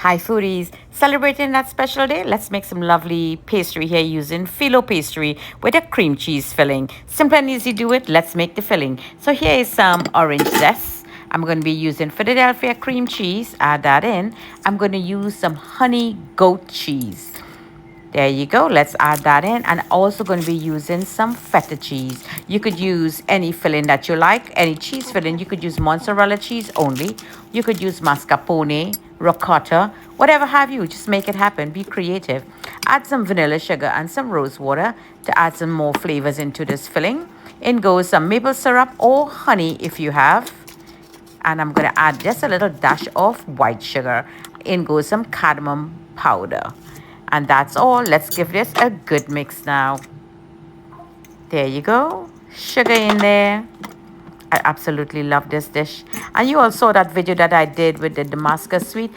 Hi foodies, celebrating that special day, let's make some lovely pastry here using Phyllo Pastry with a cream cheese filling. Simple and easy do it, let's make the filling. So here is some orange zest. I'm going to be using Philadelphia cream cheese, add that in. I'm going to use some honey goat cheese. There you go. Let's add that in. And also going to be using some feta cheese. You could use any filling that you like, any cheese filling. You could use mozzarella cheese only. You could use mascarpone, ricotta, whatever have you. Just make it happen. Be creative. Add some vanilla sugar and some rose water to add some more flavors into this filling. In goes some maple syrup or honey if you have. And I'm going to add just a little dash of white sugar. In goes some cardamom powder. And that's all. Let's give this a good mix now. There you go. Sugar in there. I absolutely love this dish. And you all saw that video that I did with the Damascus sweet.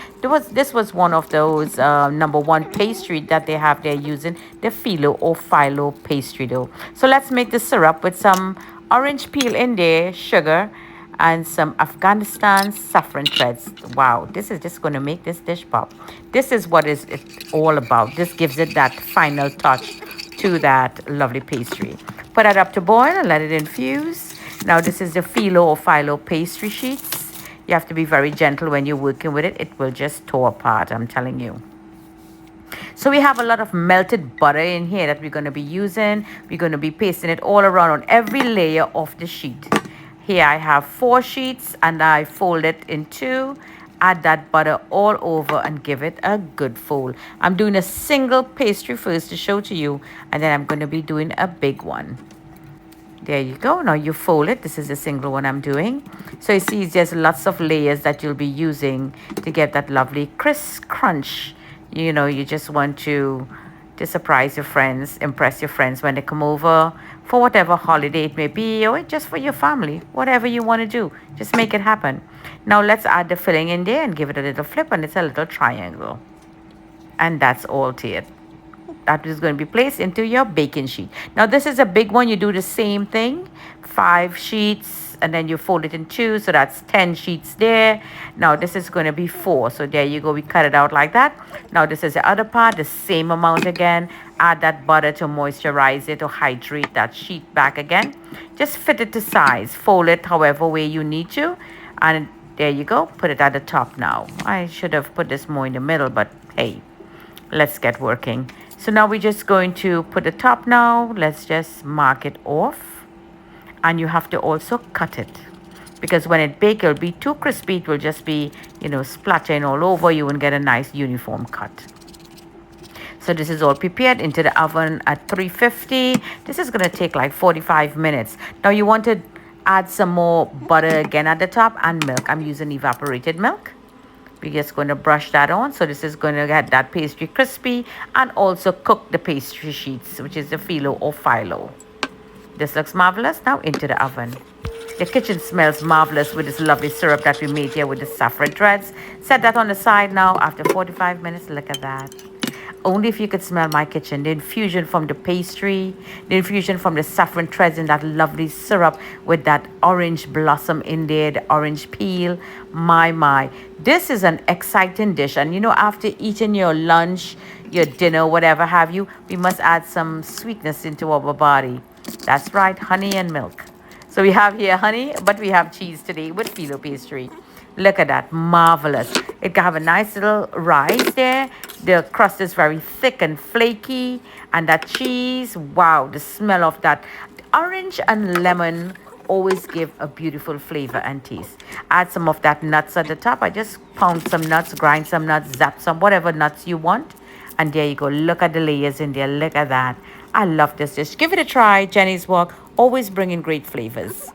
This was one of those #1 pastry that they have there using the Phyllo or Phyllo pastry dough. So let's make the syrup with some orange peel in there, sugar, and some Afghanistan saffron threads. Wow, this is just going to make this dish pop. This is what is it all about. This gives it that final touch to that lovely pastry. Put that up to boil and let it infuse. Now this is the Phyllo or Phyllo pastry sheets. You have to be very gentle when you're working with it. It will just tore apart, I'm telling you. So we have a lot of melted butter in here that we're going to be using. We're going to be pasting it all around on every layer of the sheet. Here I have 4 sheets and I fold it in 2. Add that butter all over and give it a good fold. I'm doing a single pastry first to show to you, and then I'm going to be doing a big one. There you go. Now you fold it. This is a single one I'm doing. So you see there's lots of layers that you'll be using to get that lovely crisp crunch. You know, you just want to surprise your friends, impress your friends when they come over for whatever holiday it may be, or just for your family, whatever you want to do. Just make it happen. Now let's add the filling in there and give it a little flip, and it's a little triangle. And that's all to it. That is going to be placed into your baking sheet. Now this is a big one. You do the same thing, 5 sheets, and then you fold it in 2, so that's 10 sheets there. Now this is going to be 4, so there you go. We cut it out like that. Now this is the other part, the same amount again. Add that butter to moisturize it or hydrate that sheet back again. Just fit it to size, fold it however way you need to, and there you go. Put it at the top now. I should have put this more in the middle, but hey, let's get working. So now we're just going to put the top now. Let's just mark it off. And you have to also cut it, because when it bakes, it'll be too crispy. It will just be, you know, splattering all over. You won't get a nice uniform cut. So this is all prepared into the oven at 350. This is going to take like 45 minutes. Now you want to add some more butter again at the top and milk. I'm using evaporated milk. We're just going to brush that on. So this is going to get that pastry crispy and also cook the pastry sheets, which is the Phyllo or Phyllo. This looks marvelous. Now into the oven. The kitchen smells marvelous with this lovely syrup that we made here with the saffron threads. Set that on the side now. After 45 minutes, look at that. Only if you could smell my kitchen. The infusion from the pastry, the infusion from the saffron threads in that lovely syrup with that orange blossom in there, the orange peel. My. This is an exciting dish. And you know, after eating your lunch, your dinner, whatever have you, we must add some sweetness into our body. That's right, honey and milk. So we have here honey, but we have cheese today with Phyllo Pastry. Look at that, marvelous. It can have a nice little rise there. The crust is very thick and flaky. And that cheese, wow, the smell of that orange and lemon always give a beautiful flavor and taste. Add some of that nuts at the top. I just pound some nuts, grind some nuts, zap some, whatever nuts you want. And there you go. Look at the layers in there. Look at that. I love this dish. Give it a try. Jenny's Walk, always bringing great flavors.